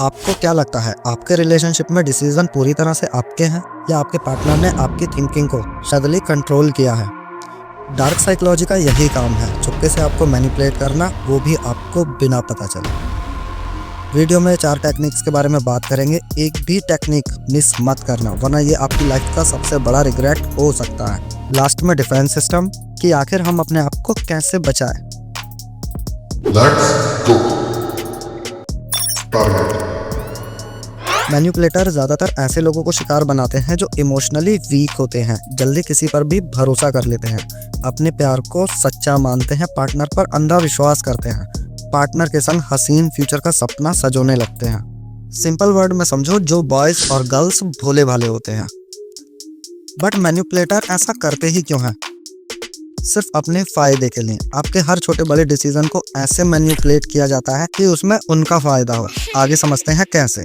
आपको क्या लगता है, आपके रिलेशनशिप में डिसीजन पूरी तरह से आपके हैं या आपके पार्टनर ने आपकी थिंकिंग को सडनली कंट्रोल किया है? डार्क साइकोलॉजी का यही काम है, चुपके से आपको मैनिपुलेट करना, वो भी आपको बिना पता चले। वीडियो में 4 टेक्निक्स के बारे में बात करेंगे। एक भी टेक्निक मिस मत करना, वरना ये आपकी लाइफ का सबसे बड़ा रिग्रेट हो सकता है। लास्ट में डिफेंस सिस्टम कि आखिर हम अपने आप को कैसे बचाएं। Let's go. Target. मैनिपुलेटर ज्यादातर ऐसे लोगों को शिकार बनाते हैं जो इमोशनली वीक होते हैं, जल्दी किसी पर भी भरोसा कर लेते हैं, अपने प्यार को सच्चा मानते हैं, पार्टनर पर अंधा विश्वास करते हैं, पार्टनर के संग हसीन फ्यूचर का सपना सजोने लगते हैं। सिंपल वर्ड में समझो, जो बॉयज और गर्ल्स भोले भाले होते हैं। बट मैनिपुलेटर ऐसा करते ही क्यों हैं? सिर्फ अपने फायदे के लिए। आपके हर छोटे बड़े डिसीजन को ऐसे मैनिपुलेट किया जाता है कि उसमें उनका फायदा हो। आगे समझते हैं कैसे।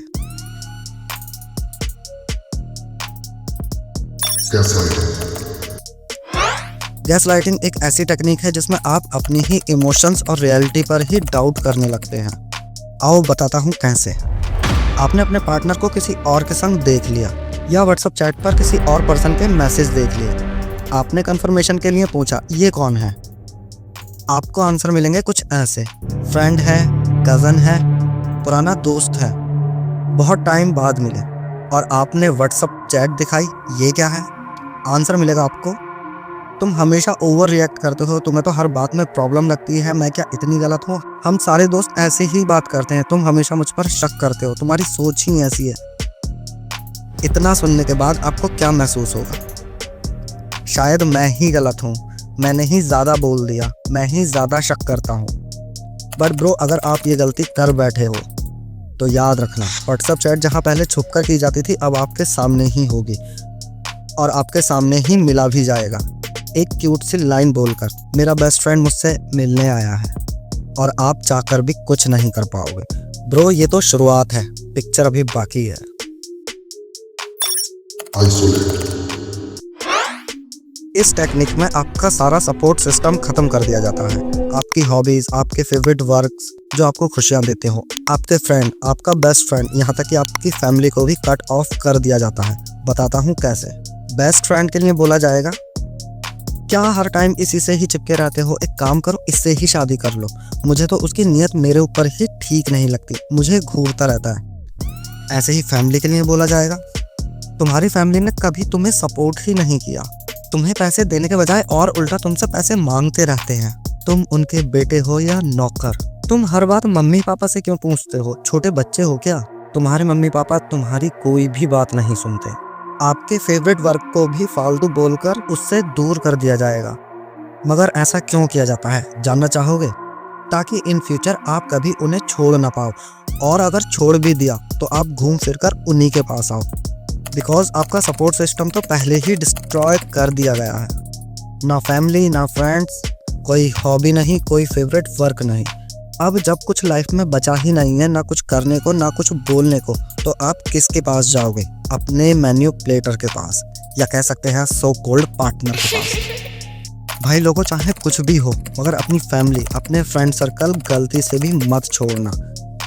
गैसलाइटिंग एक ऐसी टेक्निक है जिसमें आप अपनी ही इमोशंस और रियलिटी पर ही डाउट करने लगते हैं। आओ बताता हूँ कैसे। आपने अपने पार्टनर को किसी और के संग देख लिया या व्हाट्सएप चैट पर किसी और पर्सन के मैसेज देख लिए। आपने कंफर्मेशन के लिए पूछा, ये कौन है? आपको आंसर मिलेंगे कुछ ऐसे, फ्रेंड है, कज़न है, पुराना दोस्त है, बहुत टाइम बाद मिले। और आपने व्हाट्सएप चैट दिखाई, ये क्या है? आंसर मिलेगा आपको, तुम हमेशा ओवर रिएक्ट करते हो, तुम्हें तो हर बात में प्रॉब्लम लगती है, मैं क्या इतनी गलत हूँ? हम सारे दोस्त ऐसे ही बात करते हैं, तुम हमेशा मुझ पर शक करते हो, तुम्हारी सोच ही ऐसी है। इतना सुनने के बाद आपको क्या महसूस होगा? शायद मैं ही गलत हूँ, मैंने ही ज़्यादा बोल दिया, मैं ही ज़्यादा शक करता हूँ। बट ब्रो, अगर आप ये गलती कर बैठे हो तो याद रखना, व्हाट्सएप चैट जहाँ पहले छुपकर की जाती थी, अब आपके सामने ही होगी और आपके सामने ही मिला भी जाएगा। एक क्यूट सी लाइन बोलकर, मेरा बेस्ट फ्रेंड मुझसे मिलने आया है, और आप चाहकर भी कुछ नहीं कर पाओगे। ब्रो, ये तो शुरुआत है, पिक्चर अभी बाकी है। Isolate. इस टेक्निक में आपका सारा सपोर्ट सिस्टम खत्म कर दिया जाता है। आपकी हॉबीज, आपके फेवरेट वर्क्स जो आपको खुशियां देते हो, आपके फ्रेंड, आपका बेस्ट फ्रेंड, यहाँ तक कि आपकी फैमिली को भी कट ऑफ कर दिया जाता है। बताता हूँ कैसे। बेस्ट फ्रेंड के लिए बोला जाएगा, क्या हर टाइम इसी से ही चिपके रहते हो? एक काम करो, इससे ही शादी कर लो, मुझे तो उसकी नीयत मेरे ऊपर ही ठीक नहीं लगती, मुझे घूरता रहता है। ऐसे ही फैमिली के लिए बोला जाएगा, तुम्हारी फैमिली ने कभी तुम्हें सपोर्ट ही नहीं किया, तुम्हें पैसे देने के बजाय और उल्टा तुमसे पैसे मांगते रहते हैं, तुम उनके बेटे हो या नौकर, तुम हर बात मम्मी पापा से क्यों पूछते हो? छोटे बच्चे हो क्या? तुम्हारे मम्मी पापा तुम्हारी कोई भी बात नहीं सुनते। आपके फेवरेट वर्क को भी फालतू बोलकर उससे दूर कर दिया जाएगा। मगर ऐसा क्यों किया जाता है, जानना चाहोगे? ताकि इन फ्यूचर आप कभी उन्हें छोड़ ना पाओ, और अगर छोड़ भी दिया तो आप घूम फिर कर उन्हीं के पास आओ। बिकॉज आपका सपोर्ट सिस्टम तो पहले ही डिस्ट्रॉय कर दिया गया है। ना फैमिली, ना फ्रेंड्स, कोई हॉबी नहीं, कोई फेवरेट वर्क नहीं। अब जब कुछ लाइफ में बचा ही नहीं है, ना कुछ करने को, ना कुछ बोलने को, तो आप किसके पास जाओगे? अपने मैनिपुलेटर के पास, या कह सकते हैं सो कॉल्ड पार्टनर के पास। भाई लोगों, चाहे कुछ भी हो, मगर अपनी फैमिली, अपने फ्रेंड सर्कल गलती से भी मत छोड़ना।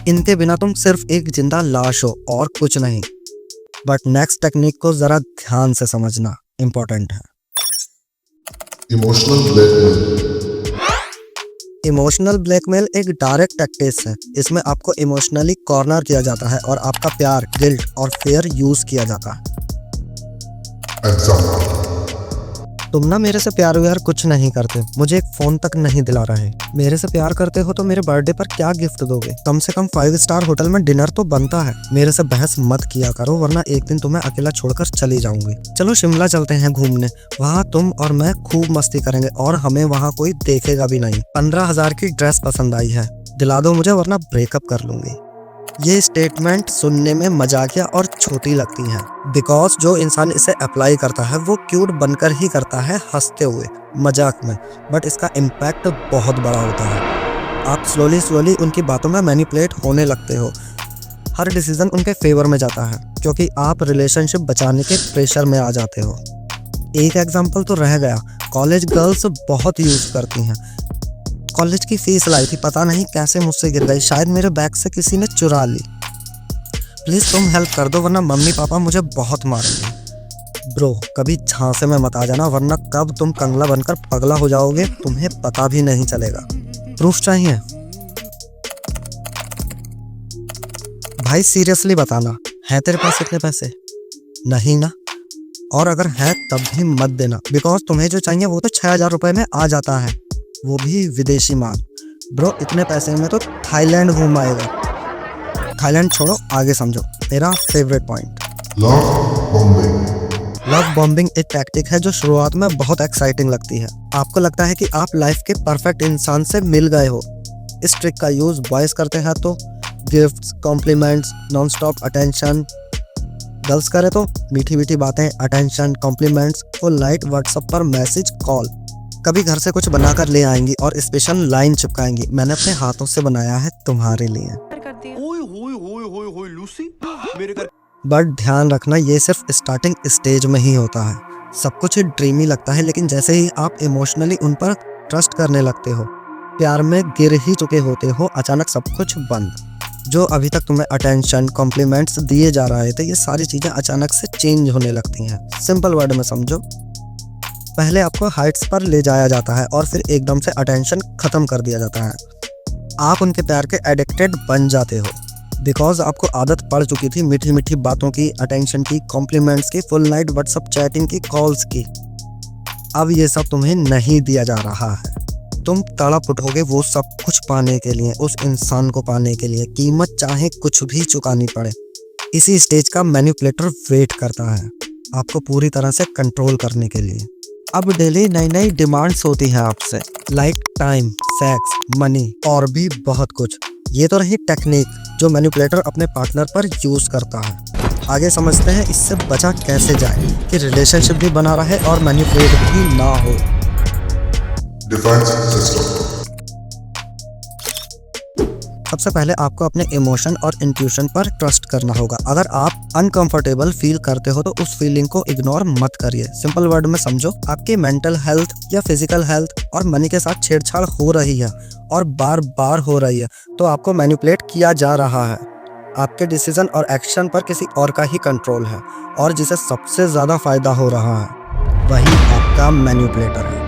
इनके बिना तुम सिर्फ एक जिंदा लाश हो और कुछ नहीं। बट नेक्स्ट टेक्निक को जरा ध्यान से समझना, इंपॉर्टेंट है। Emotional blackmail. इमोशनल ब्लैकमेल एक डायरेक्ट टैक्टिक्स है। इसमें आपको इमोशनली कॉर्नर किया जाता है और आपका प्यार, गिल्ट और फेयर यूज किया जाता है। Example. तुम ना मेरे से प्यार व्यार कुछ नहीं करते, मुझे एक फोन तक नहीं दिला रहे। मेरे से प्यार करते हो तो मेरे बर्थडे पर क्या गिफ्ट दोगे? कम से कम 5 स्टार होटल में डिनर तो बनता है। मेरे से बहस मत किया करो, वरना एक दिन तुम्हें अकेला छोड़कर चली जाऊंगी। चलो शिमला चलते हैं घूमने, वहाँ तुम और मैं खूब मस्ती करेंगे और हमें वहाँ कोई देखेगा भी नहीं। 15,000 की ड्रेस पसंद आई है, दिला दो मुझे, वरना ब्रेकअप कर लूंगी। ये स्टेटमेंट सुनने में मजाकिया और छोटी लगती हैं, बिकॉज जो इंसान इसे अप्लाई करता है वो क्यूट बनकर ही करता है, हंसते हुए, मजाक में। बट इसका इम्पैक्ट बहुत बड़ा होता है। आप स्लोली उनकी बातों में मैनिपुलेट होने लगते हो। हर डिसीजन उनके फेवर में जाता है, क्योंकि आप रिलेशनशिप बचाने के प्रेशर में आ जाते हो। एक एग्जाम्पल तो रह गया, कॉलेज गर्ल्स बहुत यूज करती हैं। कॉलेज की फीस लाई थी, पता नहीं कैसे मुझसे गिर गई, शायद मेरे बैग से किसी ने चुरा ली। प्लीज तुम हेल्प कर दो वरना मम्मी पापा मुझे बहुत मारेंगे। ब्रो कभी झांसे में मत आ जाना वरना कब तुम कंगला बनकर पगला हो जाओगे तुम्हें पता भी नहीं चलेगा। प्रूफ चाहिए? भाई सीरियसली बताना, है तेरे पास इतने पैसे? नहीं ना? और अगर है तब भी मत देना बिकॉज तुम्हें जो चाहिए वो तो 6,000 रुपए में आ जाता है, वो भी विदेशी माल। ब्रो इतने पैसे में तो थाईलैंड घूम आएगा। थाईलैंड छोड़ो, आगे समझो मेरा favourite point. Love bombing. Love bombing एक टैक्टिक है जो शुरुआत में बहुत एक्साइटिंग लगती है। आपको लगता है कि आप लाइफ के परफेक्ट इंसान से मिल गए हो। इस ट्रिक का यूज बॉयज करते हैं तो gifts, compliments, non stop attention. Girls करे तो मीठी मीठी बातें, attention, compliments, full night WhatsApp पर मैसेज, कॉल। कभी घर से कुछ बनाकर ले आएंगी और स्पेशल लाइन चिपकाएंगी, मैंने अपने हाथों से बनाया है तुम्हारे लिए। ओए लूसी मेरे घर। बट ध्यान रखना ये सिर्फ स्टार्टिंग स्टेज में ही होता है। सब कुछ ड्रीमी लगता है लेकिन जैसे ही आप इमोशनली उन पर ट्रस्ट करने लगते हो, प्यार में गिर ही चुके होते हो, अचानक सब कुछ बंद। जो अभी तक तुम्हें अटेंशन, कॉम्प्लीमेंट्स दिए जा रहे थे, ये सारी चीज़ें अचानक से चेंज होने लगती हैं। सिंपल वर्ड में समझो, पहले आपको हाइट्स पर ले जाया जाता है और फिर एकदम से अटेंशन ख़त्म कर दिया जाता है। आप उनके प्यार के एडिक्टेड बन जाते हो बिकॉज आपको आदत पड़ चुकी थी मीठी मीठी बातों की, अटेंशन की, कॉम्प्लीमेंट्स की, फुल नाइट व्हाट्सएप चैटिंग की, कॉल्स की। अब ये सब तुम्हें नहीं दिया जा रहा है। तुम तड़प उठोगे वो सब कुछ पाने के लिए, उस इंसान को पाने के लिए, कीमत चाहे कुछ भी चुकानी पड़े। इसी स्टेज का मैनिपुलेटर वेट करता है आपको पूरी तरह से कंट्रोल करने के लिए। अब डेली नई नई डिमांड्स होती हैं आपसे, लाइक टाइम, सेक्स, मनी और भी बहुत कुछ। ये तो रही टेक्निक जो मैनिपुलेटर अपने पार्टनर पर यूज करता है। आगे समझते हैं इससे बचा कैसे जाए कि रिलेशनशिप भी बना रहे और मैनिपुलेट भी ना हो। Defense system. सबसे पहले आपको अपने इमोशन और इंट्यूशन पर ट्रस्ट करना होगा। अगर आप अनकंफर्टेबल फील करते हो तो उस फीलिंग को इग्नोर मत करिए। सिंपल वर्ड में समझो, आपकी मेंटल हेल्थ या फिजिकल हेल्थ और मनी के साथ छेड़छाड़ हो रही है और बार बार हो रही है तो आपको मैनिपुलेट किया जा रहा है। आपके डिसीजन और एक्शन पर किसी और का ही कंट्रोल है और जिसे सबसे ज़्यादा फायदा हो रहा है वही आपका मैनिपुलेटर है।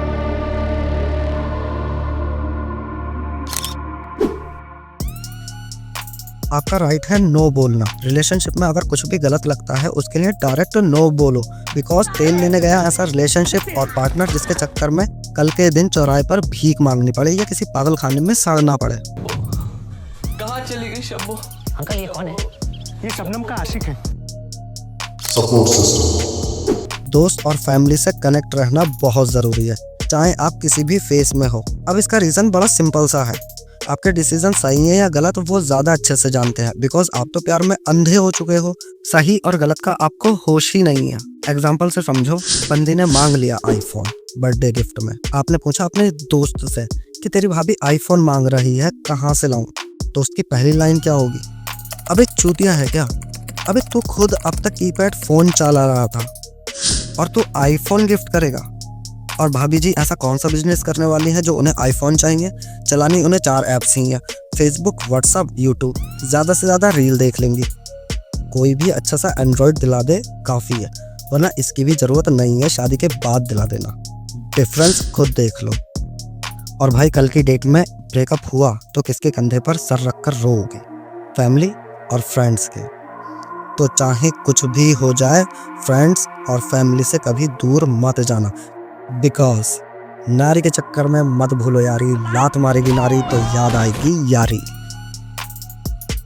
आपका राइट है नो बोलना। रिलेशनशिप में अगर कुछ भी गलत लगता है उसके लिए डायरेक्ट नो बोलो बिकॉज तेल लेने गया ऐसा रिलेशनशिप और पार्टनर जिसके चक्कर में कल के दिन चौराहे पर भीख मांगनी पड़े या किसी पागल खाने में सड़ना पड़े। कहाँ चली गई शब्बो? अंकल ये कौन है? ये शबनम का आशिक है। Support system. दोस्त और फैमिली से कनेक्ट रहना बहुत ज़रूरी है, चाहे आप किसी भी फेस में हो। अब इसका रीज़न बड़ा सिंपल सा है, आपके डिसीजन सही है या गलत वो ज़्यादा अच्छे से जानते हैं बिकॉज आप तो प्यार में अंधे हो चुके हो। सही और गलत का आपको होश ही नहीं है। एग्जाम्पल से समझो, बंदी ने मांग लिया आईफोन बर्थडे गिफ्ट में। आपने पूछा अपने दोस्त से कि तेरी भाभी आईफोन मांग रही है, कहाँ से लाऊं? दोस्त की पहली लाइन क्या होगी? अबे चूतिया है क्या? अबे तू खुद अब तक कीपैड फ़ोन चला रहा था और तू आईफोन गिफ्ट करेगा? और भाभी जी ऐसा कौन सा बिजनेस करने वाली है जो उन्हें आईफोन चाहिए? चलानी उन्हें 4 ऐप्स ही हैं, फेसबुक, व्हाट्सअप, यूट्यूब। ज़्यादा से ज़्यादा रील देख लेंगी। कोई भी अच्छा सा एंड्रॉयड दिला दे काफ़ी है, वरना इसकी भी ज़रूरत नहीं है, शादी के बाद दिला देना। डिफरेंस खुद देख लो। और भाई कल की डेट में ब्रेकअप हुआ तो किसके कंधे पर सर रख कर रोओगे? फैमिली और फ्रेंड्स के। तो चाहे कुछ भी हो जाए, फ्रेंड्स और फैमिली से कभी दूर मत जाना बिकॉज नारी के चक्कर में मत भूलो यारी, लात मारेगी नारी तो याद आएगी यारी।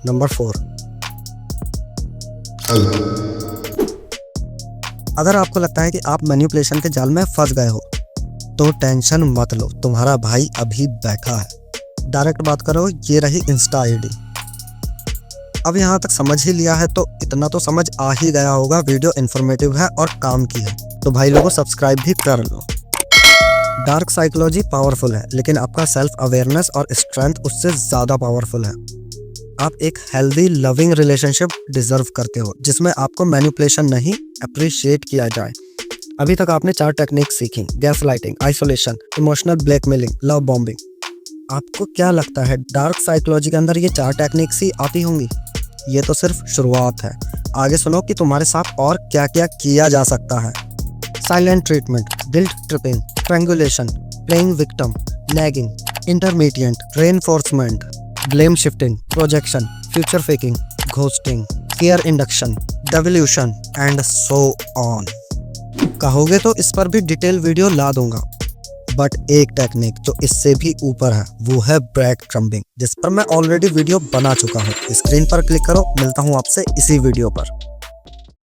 Number 4, Help. अगर आपको लगता है कि आप मैनिपुलेशन के जाल में फंस गए हो तो टेंशन मत लो, तुम्हारा भाई अभी बैठा है। डायरेक्ट बात करो, ये रही इंस्टा आईडी। अब यहाँ तक समझ ही लिया है तो इतना तो समझ आ ही गया होगा, वीडियो इन्फॉर्मेटिव है और काम की है तो भाई लोगों सब्सक्राइब भी कर लो। डार्क साइकोलॉजी पावरफुल है लेकिन आपका सेल्फ अवेयरनेस और स्ट्रेंथ उससे ज़्यादा पावरफुल है। आप एक हेल्दी लविंग रिलेशनशिप डिजर्व करते हो जिसमें आपको मैनिपुलेशन नहीं अप्रिशिएट किया जाए। अभी तक आपने 4 टेक्निक सीखी, gas lighting, isolation, emotional blackmailing, love bombing. आपको क्या लगता है डार्क साइकोलॉजी के अंदर ये 4 टेक्निक्स ही आती होंगी? ये तो सिर्फ शुरुआत है, आगे सुनो कि तुम्हारे साथ और क्या क्या किया जा सकता है। Silent treatment, guilt tripping, strangulation, playing victim, nagging, intermediate, reinforcement, blame shifting, projection, future faking, ghosting, fear induction, devolution and so on. कहोगे तो इस पर भी डिटेल वीडियो ला दूंगा, बट एक टेक्निक जो इससे भी ऊपर है वो है ब्रेड क्रम्बिंग, जिस पर मैं ऑलरेडी वीडियो बना चुका हूँ। स्क्रीन पर क्लिक करो, मिलता हूँ आपसे इसी वीडियो पर।